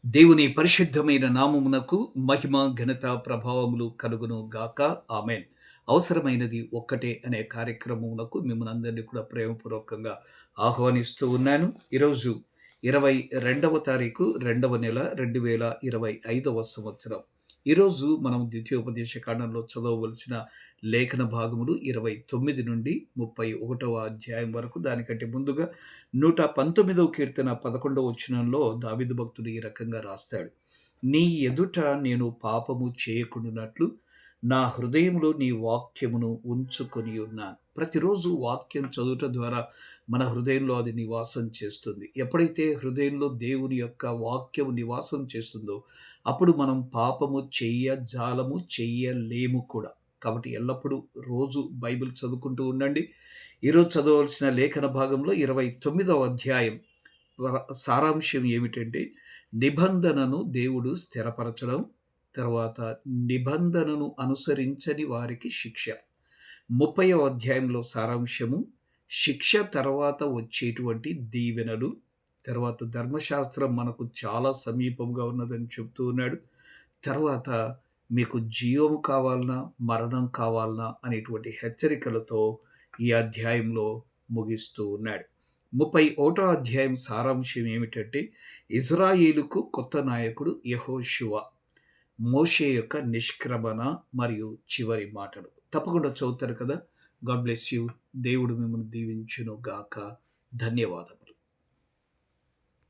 దేవుని పరిశుద్ధమైన నామమునకు మహిమ, ఘనత, ప్రభావములు కలుగును గాక. ఆమేన్. అవసరమైనది ఒక్కటే అనే కార్యక్రమమునకు మిమ్మల్ని అందరినీ కూడా ప్రేమపూర్వకంగా ఆహ్వానిస్తూ ఉన్నాను. ఈరోజు 22వ తారీఖు 2వ నెల 2025వ సంవత్సరం. ఈరోజు మనం ద్వితీయోపదేశ కాండంలో చదవవలసిన లేఖన భాగములు 29 నుండి 31వ అధ్యాయం వరకు. దానికంటే ముందుగా 119వ కీర్తన 11వ వచనంలో దావీదు భక్తుడు ఈ రకంగా రాస్తాడు. నీ ఎదుట నేను పాపము చేయకుండునట్లు నా హృదయములో నీ వాక్యమును ఉంచుకొని ఉన్నాను. ప్రతిరోజు వాక్యం చదువుట ద్వారా మన హృదయంలో అది నివాసం చేస్తుంది. ఎప్పుడైతే హృదయంలో దేవుని యొక్క వాక్యము నివాసం చేస్తుందో అప్పుడు మనం పాపము చెయ్యజాలము, చెయ్యలేము కూడా. కాబట్టి ఎల్లప్పుడూ రోజు బైబిల్ చదువుకుంటూ ఉండండి. ఈరోజు చదవవలసిన లేఖన భాగంలో 29వ అధ్యాయం సారాంశం ఏమిటంటే, నిబంధనను దేవుడు స్థిరపరచడం, తర్వాత నిబంధనను అనుసరించని వారికి శిక్ష. 30వ అధ్యాయంలో సారాంశము శిక్ష తర్వాత వచ్చేటువంటి దీవెనలు, తర్వాత ధర్మశాస్త్రం మనకు చాలా సమీపంగా ఉన్నదని చెప్తూ ఉన్నాడు. తర్వాత మీకు జీవము కావాలనా, మరణం కావాలనా అనేటువంటి హెచ్చరికలతో ఈ అధ్యాయంలో ముగిస్తూ ఉన్నాడు. 31వ అధ్యాయం సారాంశం ఏమిటంటే, ఇజ్రాయేలుకు కొత్త నాయకుడు యెహోషువ, మోషే యొక్క నిష్క్రమణ మరియు చివరి మాటలు. తప్పకుండా చదువుతారు కదా. God bless you. దేవుడు మిమ్మల్ని దీవించును గాక. ధన్యవాదములు.